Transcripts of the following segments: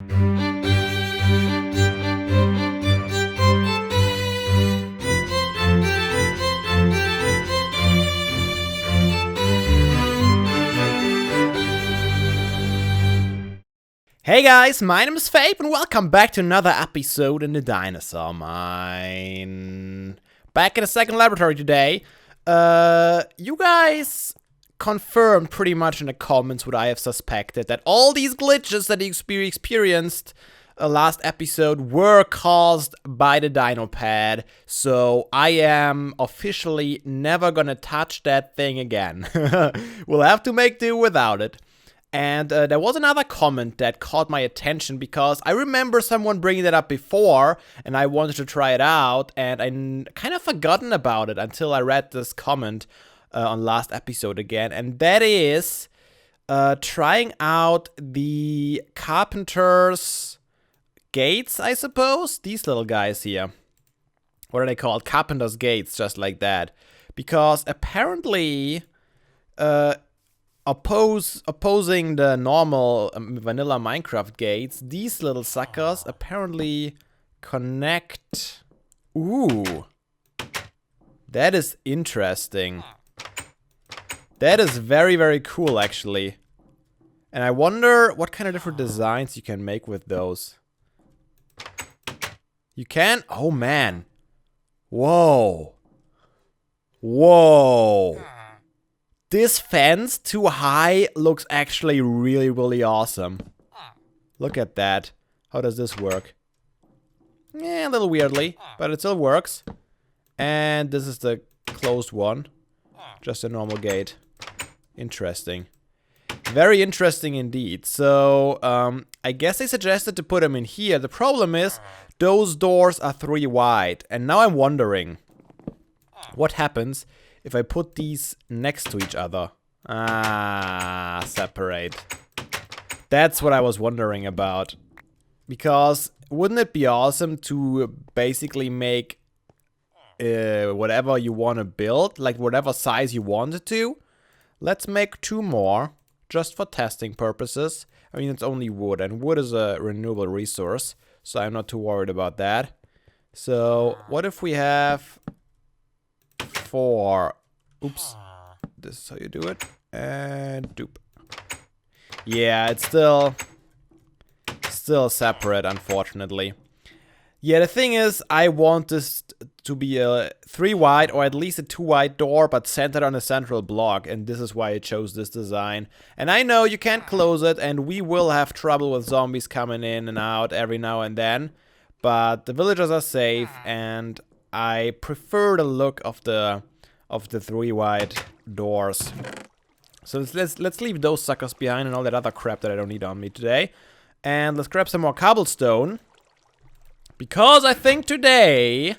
Hey guys, my name is Fabe and welcome back to another episode in the Dinosaur Mine. Back in the second laboratory today. You guys confirmed pretty much in the comments what I have suspected, that all these glitches that you experienced last episode were caused by the dino pad. So I am officially never gonna touch that thing again. We'll have to make do without it. And there was another comment that caught my attention because I remember someone bringing that up before and I wanted to try it out, and I kind of forgotten about it until I read this comment on last episode again, and that is trying out the carpenter's gates, I suppose. These little guys here. What are they called? Carpenter's gates, just like that. Because apparently opposing the normal vanilla Minecraft gates, these little suckers apparently connect. Ooh, that is interesting. That is very, very cool, actually. And I wonder what kind of different designs you can make with those. You can? Oh, man. Whoa. Whoa. This fence too high looks actually really, really awesome. Look at that. How does this work? Yeah, a little weirdly, but it still works. And this is the closed one. Just a normal gate. Interesting. Very interesting indeed. So, I guess they suggested to put them in here. The problem is, those doors are 3 wide. And now I'm wondering, what happens if I put these next to each other? Ah, separate. That's what I was wondering about. Because wouldn't it be awesome to basically make whatever you want to build, like whatever size you wanted to? Let's make 2 more, just for testing purposes. I mean, it's only wood, and wood is a renewable resource, so I'm not too worried about that. So, what if we have 4. Oops. This is how you do it. And doop. Yeah, it's still separate, unfortunately. Yeah, the thing is, I want this to be a 3 wide or at least a 2 wide door, but centered on a central block, and this is why I chose this design. And I know you can't close it, and we will have trouble with zombies coming in and out every now and then, but the villagers are safe, and I prefer the look of the 3 wide doors. So let's leave those suckers behind and all that other crap that I don't need on me today. And let's grab some more cobblestone. Because I think today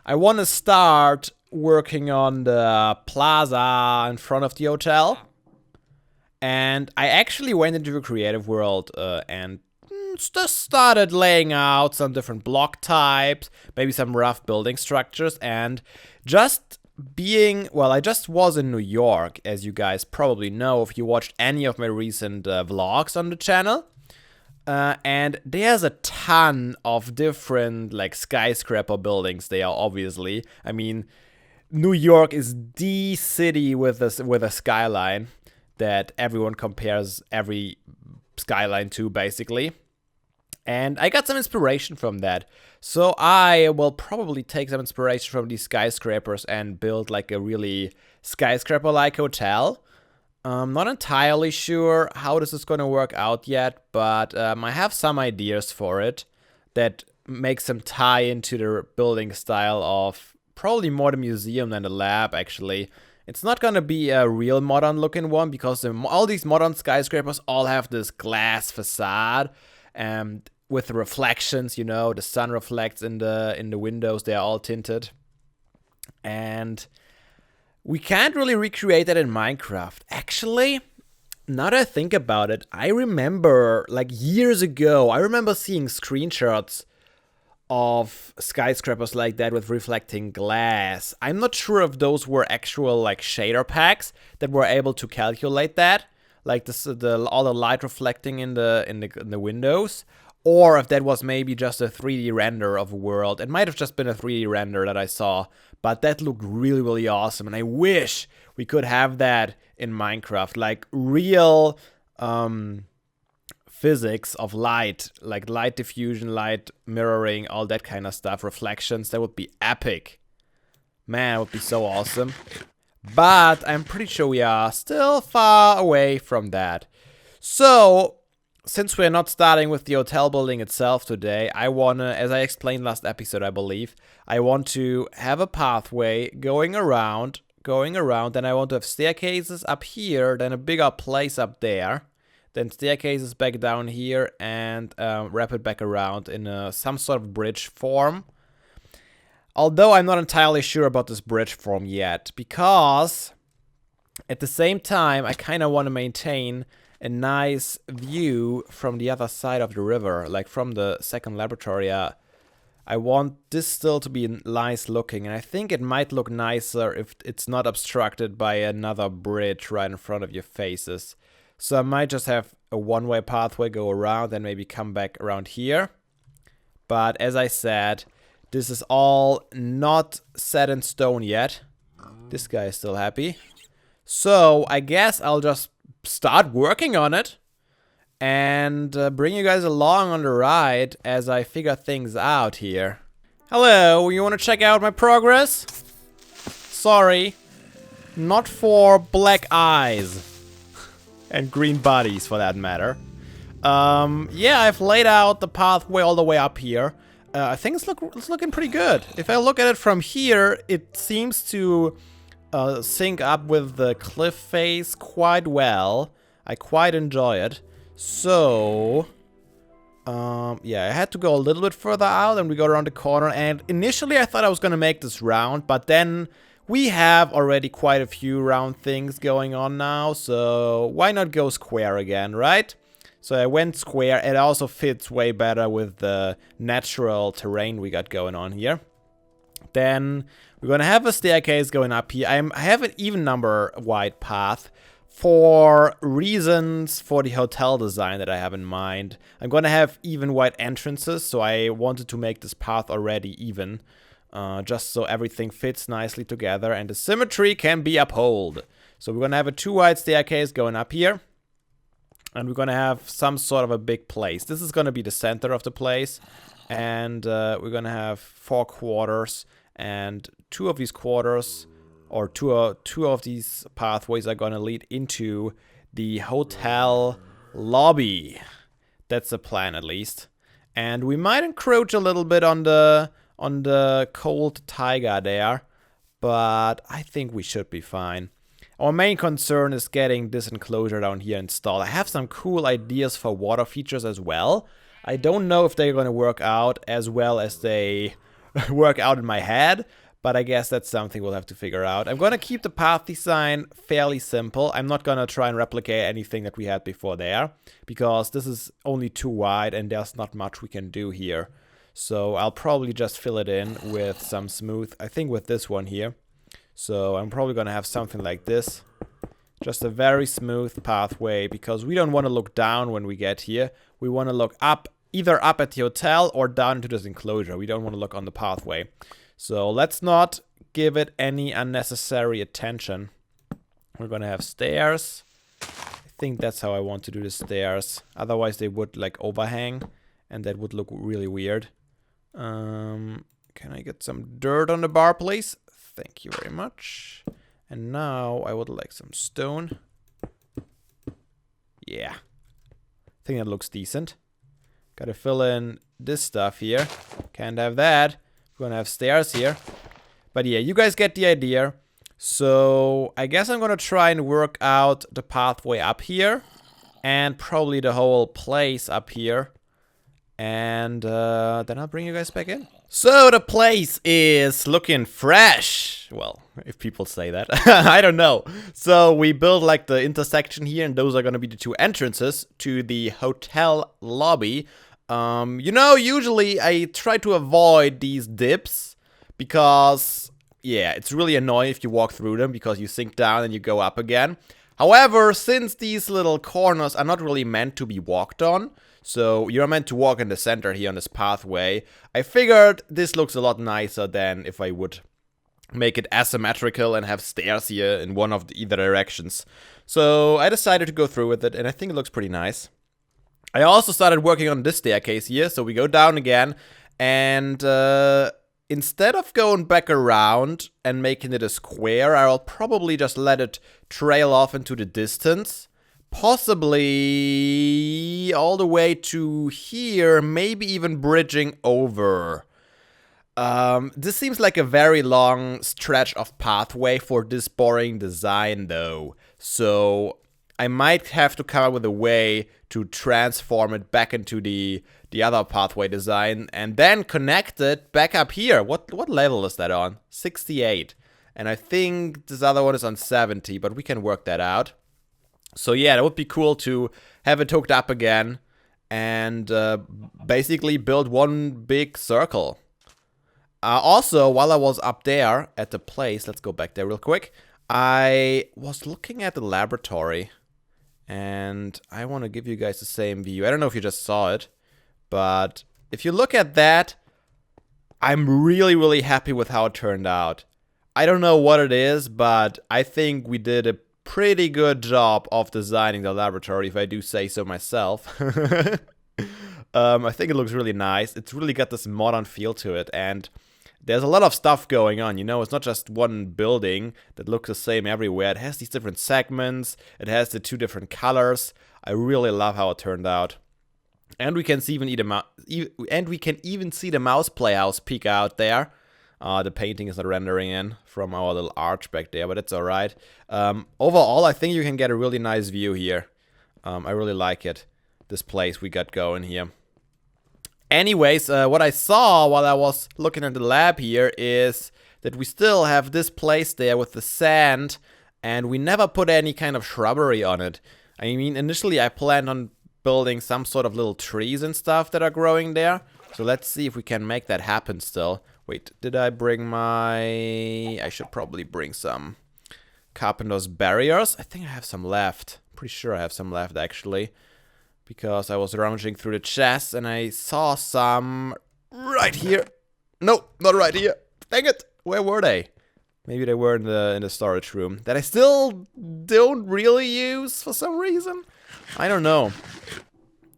I want to start working on the plaza in front of the hotel. And I actually went into the creative world and just started laying out some different block types, maybe some rough building structures, and just being, well, I just was in New York, as you guys probably know if you watched any of my recent vlogs on the channel. And there's a ton of different, like, skyscraper buildings there, obviously. I mean, New York is the city with a skyline that everyone compares every skyline to, basically. And I got some inspiration from that. So I will probably take some inspiration from these skyscrapers and build like a really skyscraper-like hotel. Not entirely sure how this is going to work out yet, but I have some ideas for it that make some tie into the building style of probably more the museum than the lab, actually. It's not going to be a real modern looking one because all these modern skyscrapers all have this glass facade. And with the reflections, you know, the sun reflects in the windows, they are all tinted. And we can't really recreate that in Minecraft. Actually, now that I think about it, I remember, like years ago, I remember seeing screenshots of skyscrapers like that with reflecting glass. I'm not sure if those were actual like shader packs that were able to calculate that, like all the light reflecting in the windows, or if that was maybe just a 3D render of a world. It might have just been a 3D render that I saw, but that looked really, really awesome. And I wish we could have that in Minecraft, like real physics of light, like light diffusion, light mirroring, all that kind of stuff, reflections. That would be epic. Man, it would be so awesome. But I'm pretty sure we are still far away from that. So, since we're not starting with the hotel building itself today, I wanna, as I explained last episode, I believe, I want to have a pathway going around, then I want to have staircases up here, then a bigger place up there, then staircases back down here, and wrap it back around in some sort of bridge form. Although I'm not entirely sure about this bridge form yet, because at the same time, I kind of want to maintain a nice view from the other side of the river, like from the second laboratory. I want this still to be nice looking, and I think it might look nicer if it's not obstructed by another bridge right in front of your faces. So I might just have a one-way pathway go around and maybe come back around here. But as I said, this is all not set in stone yet. This guy is still happy. So I guess I'll just start working on it and bring you guys along on the ride as I figure things out here. Hello, you want to check out my progress? Sorry, not for black eyes and green bodies for that matter. Yeah, I've laid out the pathway all the way up here. I think it's looking pretty good. If I look at it from here, it seems to sync up with the cliff face quite well. I quite enjoy it. So, yeah, I had to go a little bit further out and we go around the corner. And initially I thought I was gonna make this round, but then we have already quite a few round things going on now. So why not go square again, right? So I went square. It also fits way better with the natural terrain we got going on here. Then we're gonna have a staircase going up here. I have an even number wide path for reasons for the hotel design that I have in mind. I'm gonna have even wide entrances, so I wanted to make this path already even, just so everything fits nicely together and the symmetry can be upheld. So we're gonna have a 2 wide staircase going up here. And we're gonna have some sort of a big place. This is gonna be the center of the place. And we're gonna have 4 quarters. And 2 of these quarters, or two of these pathways are gonna lead into the hotel lobby. That's the plan, at least. And we might encroach a little bit on the cold taiga there. But I think we should be fine. Our main concern is getting this enclosure down here installed. I have some cool ideas for water features as well. I don't know if they're going to work out as well as they work out in my head, but I guess that's something we'll have to figure out. I'm going to keep the path design fairly simple. I'm not going to try and replicate anything that we had before there, because this is only 2 wide and there's not much we can do here. So I'll probably just fill it in with some smooth, I think with this one here. So I'm probably going to have something like this. Just a very smooth pathway, because we don't want to look down when we get here. We want to look up, either up at the hotel or down into this enclosure. We don't want to look on the pathway. So let's not give it any unnecessary attention. We're going to have stairs. I think that's how I want to do the stairs. Otherwise they would like overhang and that would look really weird. Can I get some dirt on the bar, please? Thank you very much. And now I would like some stone. Yeah. I think that looks decent. Gotta fill in this stuff here. Can't have that. We're gonna have stairs here. But yeah, you guys get the idea. So I guess I'm gonna try and work out the pathway up here. And probably the whole place up here. And then I'll bring you guys back in. So the place is looking fresh. Well, if people say that. I don't know. So we built like the intersection here, and those are gonna be the 2 entrances to the hotel lobby. You know, usually I try to avoid these dips because, yeah, it's really annoying if you walk through them because you sink down and you go up again. However, since these little corners are not really meant to be walked on, So you're meant to walk in the center here on this pathway. I figured this looks a lot nicer than if I would make it asymmetrical and have stairs here in one of either directions. So I decided to go through with it, and I think it looks pretty nice. I also started working on this staircase here, so we go down again, and instead of going back around and making it a square, I'll probably just let it trail off into the distance. Possibly all the way to here, maybe even bridging over. This seems like a very long stretch of pathway for this boring design though. So I might have to come up with a way to transform it back into the other pathway design and then connect it back up here. What level is that on? 68. And I think this other one is on 70, but we can work that out. So yeah, that would be cool to have it hooked up again and basically build one big circle. Also, while I was up there at the place, let's go back there real quick. I was looking at the laboratory and I want to give you guys the same view. I don't know if you just saw it, but if you look at that, I'm really, really happy with how it turned out. I don't know what it is, but I think we did a pretty good job of designing the laboratory, if I do say so myself. I think it looks really nice. It's really got this modern feel to it, and there's a lot of stuff going on, you know, it's not just one building that looks the same everywhere. It has these different segments, it has the two different colors. I really love how it turned out. And we can see even see the mouse playhouse peek out there. The painting is not rendering in from our little arch back there, but it's alright. Overall, I think you can get a really nice view here. I really like it, this place we got going here. Anyways, what I saw while I was looking at the lab here is that we still have this place there with the sand, and we never put any kind of shrubbery on it. I mean, initially I planned on building some sort of little trees and stuff that are growing there. So let's see if we can make that happen still. Wait, did I bring my... I should probably bring some carpenter's barriers. I think I have some left. Pretty sure I have some left actually. Because I was rummaging through the chest and I saw some right here. No, not right here. Dang it. Where were they? Maybe they were in the storage room that I still don't really use for some reason. I don't know.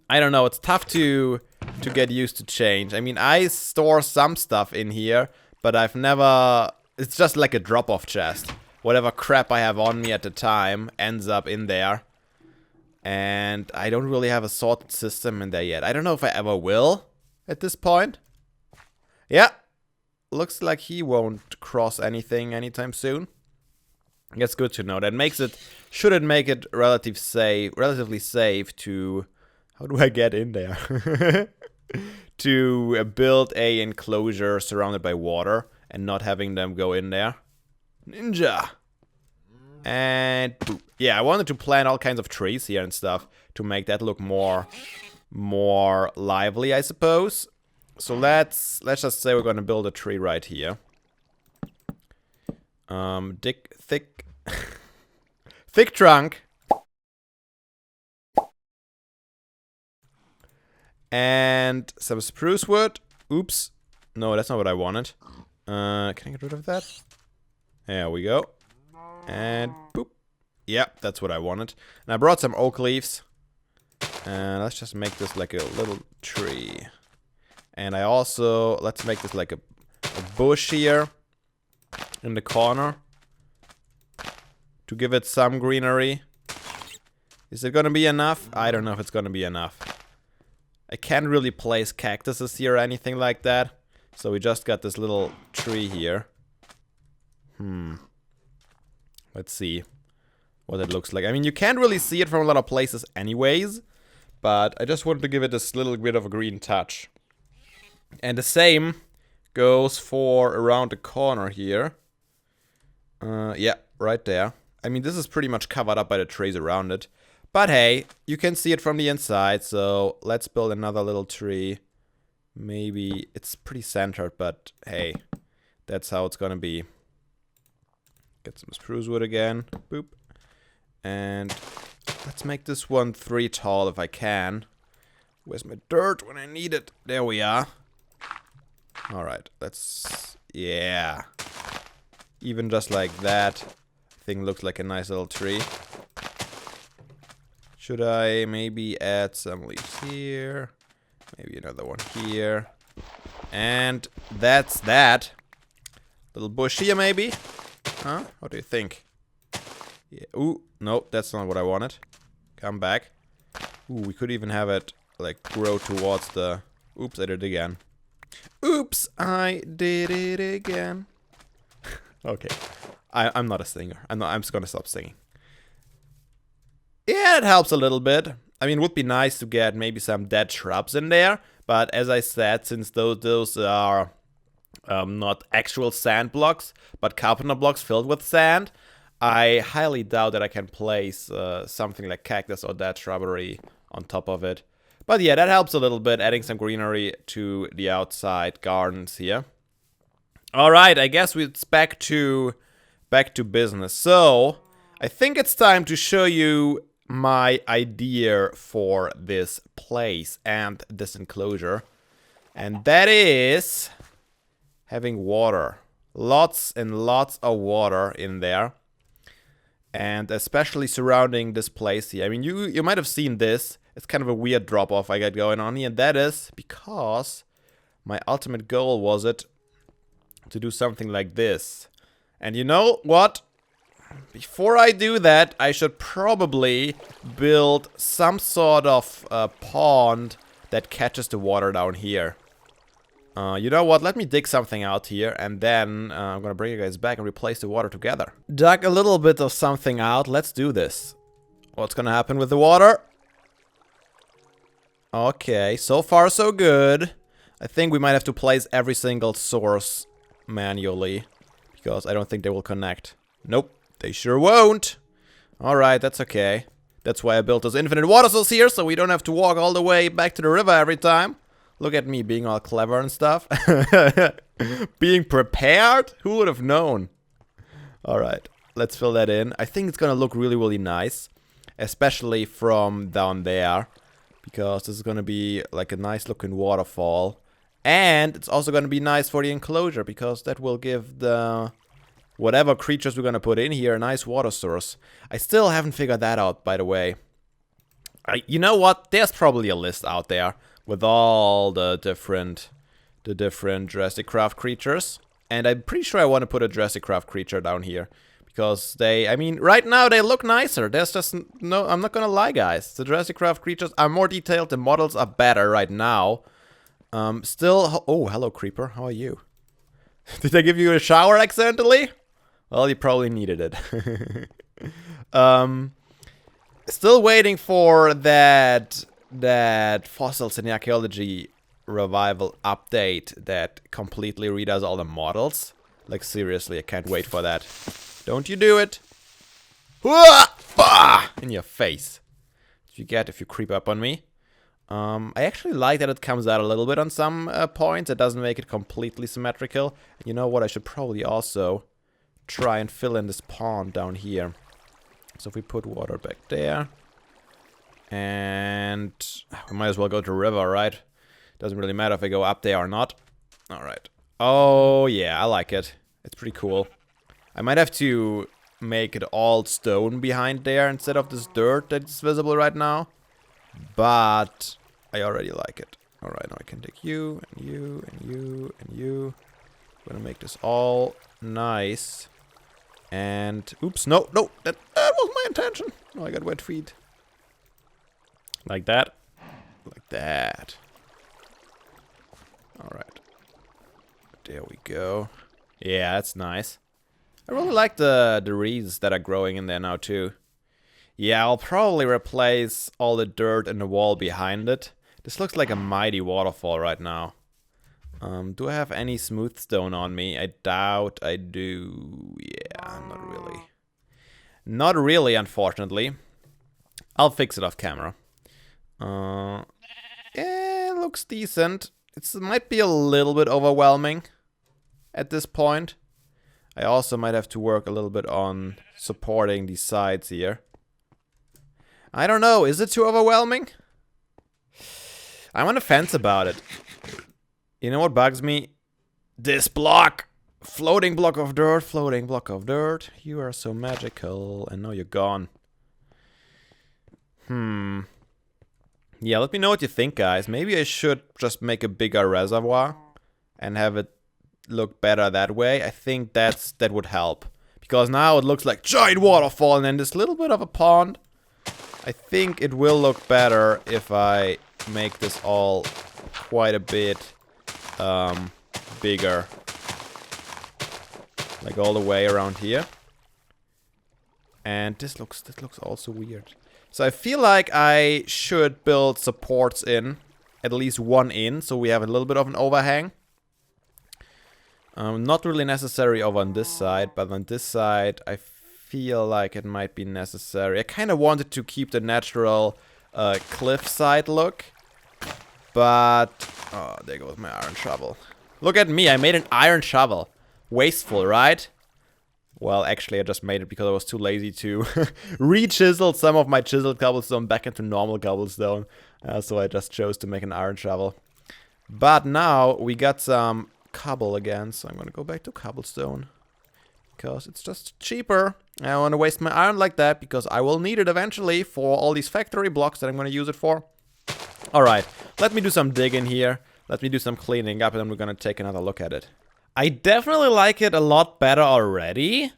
It's tough to get used to change. I mean, I store some stuff in here, but I've never... It's just like a drop-off chest. Whatever crap I have on me at the time ends up in there. And I don't really have a sorted system in there yet. I don't know if I ever will at this point. Yeah. Looks like he won't cross anything anytime soon. That's good to know. That makes it... Should it make it relatively safe to... How do I get in there? To build a enclosure surrounded by water and not having them go in there. Ninja! And boop. Yeah, I wanted to plant all kinds of trees here and stuff to make that look more lively, I suppose. So let's just say we're gonna build a tree right here. Thick thick trunk. And some spruce wood. Oops. No, that's not what I wanted. Can I get rid of that? There we go. And boop. Yep, that's what I wanted. And I brought some oak leaves. And let's just make this like a little tree. And I also... Let's make this like a bush here. In the corner. To give it some greenery. Is it gonna be enough? I don't know if it's gonna be enough. I can't really place cactuses here or anything like that. So we just got this little tree here. Let's see what it looks like. I mean, you can't really see it from a lot of places anyways. But I just wanted to give it this little bit of a green touch. And the same goes for around the corner here. Yeah, right there. I mean, this is pretty much covered up by the trees around it. But hey, you can see it from the inside, so let's build another little tree. Maybe it's pretty centered, but hey, that's how it's gonna be. Get some spruce wood again. Boop. And let's make this one 3 tall if I can. Where's my dirt when I need it? There we are. Alright, let's... Yeah. Even just like that, thing looks like a nice little tree. Should I maybe add some leaves here? Maybe another one here. And that's that. Little bush here maybe? Huh? What do you think? Yeah. Ooh, no, that's not what I wanted. Come back. Ooh, we could even have it like grow towards the... Oops, I did it again. Oops, I did it again. Okay. I'm not a singer. I'm just gonna stop singing. Yeah, it helps a little bit. I mean, it would be nice to get maybe some dead shrubs in there. But as I said, since those are not actual sand blocks, but carpenter blocks filled with sand, I highly doubt that I can place something like cactus or dead shrubbery on top of it. But yeah, that helps a little bit, adding some greenery to the outside gardens here. Alright, I guess it's back to business. So, I think it's time to show you my idea for this place and this enclosure. And that is having water. Lots and lots of water in there. And especially surrounding this place here. I mean, you might have seen this. It's kind of a weird drop-off I got going on here. And that is because my ultimate goal was it to do something like this. And you know what? Before I do that, I should probably build some sort of pond that catches the water down here. You know what? Let me dig something out here, and then I'm gonna bring you guys back and replace the water together. Dug a little bit of something out. Let's do this. What's gonna happen with the water? Okay, so far so good. I think we might have to place every single source manually, because I don't think they will connect. Nope. They sure won't. Alright, that's okay. That's why I built those infinite water sources here, so we don't have to walk all the way back to the river every time. Look at me being all clever and stuff. Being prepared? Who would have known? Alright, let's fill that in. I think it's gonna look really, really nice. Especially from down there. Because this is gonna be like a nice looking waterfall. And it's also gonna be nice for the enclosure, because that will give the... whatever creatures we're gonna put in here, a nice water source. I still haven't figured that out, by the way. You know what? There's probably a list out there with all the different Jurassic Craft creatures. And I'm pretty sure I want to put a Jurassic Craft creature down here. Because they, I mean, right now they look nicer. There's just no, I'm not gonna lie, guys. The Jurassic Craft creatures are more detailed. The models are better right now. Still, oh, hello, creeper. How are you? Did I give you a shower accidentally? Well, you probably needed it. Still waiting for that Fossils in Archaeology revival update that completely redoes all the models. Like, seriously, I can't wait for that. Don't you do it. In your face. What you get if you creep up on me. I actually like that it comes out a little bit on some points. It doesn't make it completely symmetrical. You know what? I should probably also try and fill in this pond down here. So if we put water back there. And we might as well go to the river, right? Doesn't really matter if I go up there or not. Alright. Oh, yeah, I like it. It's pretty cool. I might have to make it all stone behind there instead of this dirt that's visible right now. But I already like it. Alright, now I can take you, and you, and you, and you. I'm gonna make this all nice. And, oops, no, that was my intention. Oh, I got wet feet. Like that. Like that. Alright. There we go. Yeah, that's nice. I really like the reeds that are growing in there now, too. Yeah, I'll probably replace all the dirt in the wall behind it. This looks like a mighty waterfall right now. Do I have any smooth stone on me? I doubt I do. Yeah, not really. Not really, unfortunately. I'll fix it off camera. Yeah, it looks decent. It might be a little bit overwhelming at this point. I also might have to work a little bit on supporting these sides here. I don't know, is it too overwhelming? I'm on the fence about it. You know what bugs me? This block! Floating block of dirt, floating block of dirt. You are so magical, and now you're gone. Yeah, let me know what you think, guys. Maybe I should just make a bigger reservoir and have it look better that way. I think that would help. Because now it looks like giant waterfall and then this little bit of a pond. I think it will look better if I make this all quite a bit bigger. Like all the way around here. And this looks also weird. So I feel like I should build supports in. At least one in, so we have a little bit of an overhang. Not really necessary over on this side, but on this side I feel like it might be necessary. I kind of wanted to keep the natural cliffside look. But, oh, there goes my iron shovel. Look at me, I made an iron shovel. Wasteful, right? Well, actually, I just made it because I was too lazy to re-chisel some of my chiseled cobblestone back into normal cobblestone. So I just chose to make an iron shovel. But now we got some cobble again, so I'm gonna go back to cobblestone. Because it's just cheaper. I don't want to waste my iron like that because I will need it eventually for all these factory blocks that I'm gonna use it for. Alright, let me do some digging here. Let me do some cleaning up and then we're gonna take another look at it. I definitely like it a lot better already.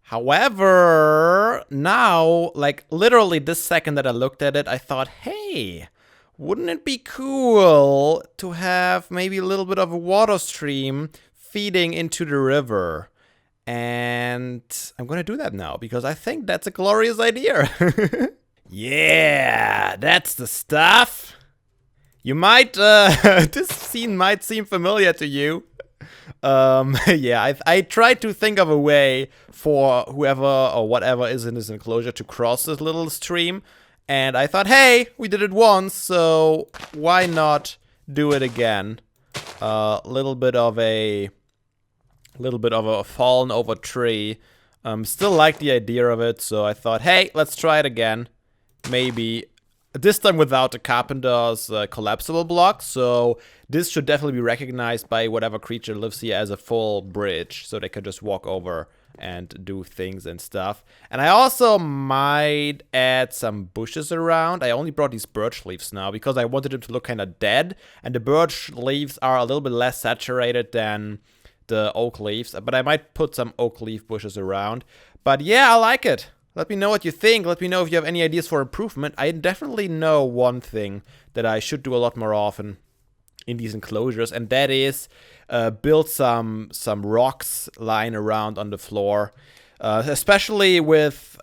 However, now, like literally this second that I looked at it, I thought, hey, wouldn't it be cool to have maybe a little bit of a water stream feeding into the river? And I'm gonna do that now because I think that's a glorious idea. Yeah, that's the stuff. You might, this scene might seem familiar to you. Yeah, I tried to think of a way for whoever or whatever is in this enclosure to cross this little stream. And I thought, hey, we did it once, so why not do it again? Little bit of a fallen over tree. Still like the idea of it, so I thought, hey, let's try it again. Maybe this time without the carpenter's collapsible block, so this should definitely be recognized by whatever creature lives here as a full bridge, so they can just walk over and do things and stuff. And I also might add some bushes around. I only brought these birch leaves now because I wanted them to look kind of dead, and the birch leaves are a little bit less saturated than the oak leaves, but I might put some oak leaf bushes around. But yeah, I like it. Let me know what you think. Let me know if you have any ideas for improvement. I definitely know one thing that I should do a lot more often in these enclosures, and that is build some rocks lying around on the floor, especially with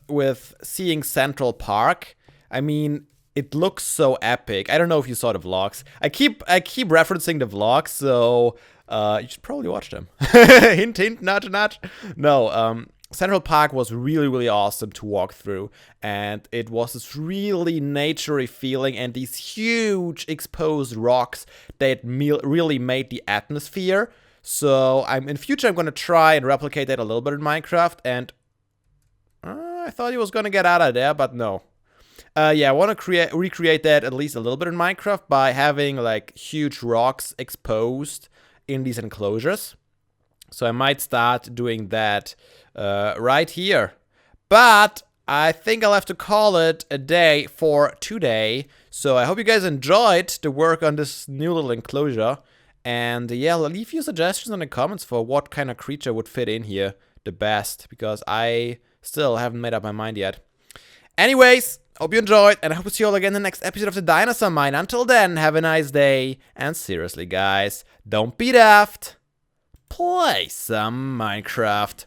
seeing Central Park. I mean, it looks so epic. I don't know if you saw the vlogs. I keep referencing the vlogs, so you should probably watch them. Hint, hint, nudge, nudge. No, Central Park was really, really awesome to walk through, and it was this really naturey feeling and these huge exposed rocks that really made the atmosphere. So in future I'm gonna try and replicate that a little bit in Minecraft, and I thought he was gonna get out of there, but no. Yeah, I want to recreate that at least a little bit in Minecraft by having like huge rocks exposed in these enclosures. So I might start doing that right here. But I think I'll have to call it a day for today. So I hope you guys enjoyed the work on this new little enclosure. And yeah, leave your suggestions in the comments for what kind of creature would fit in here the best, because I still haven't made up my mind yet. Anyways, hope you enjoyed, and I hope to see you all again in the next episode of the Dinosaur Mine. Until then, have a nice day, and seriously guys, don't be daft. Play some Minecraft.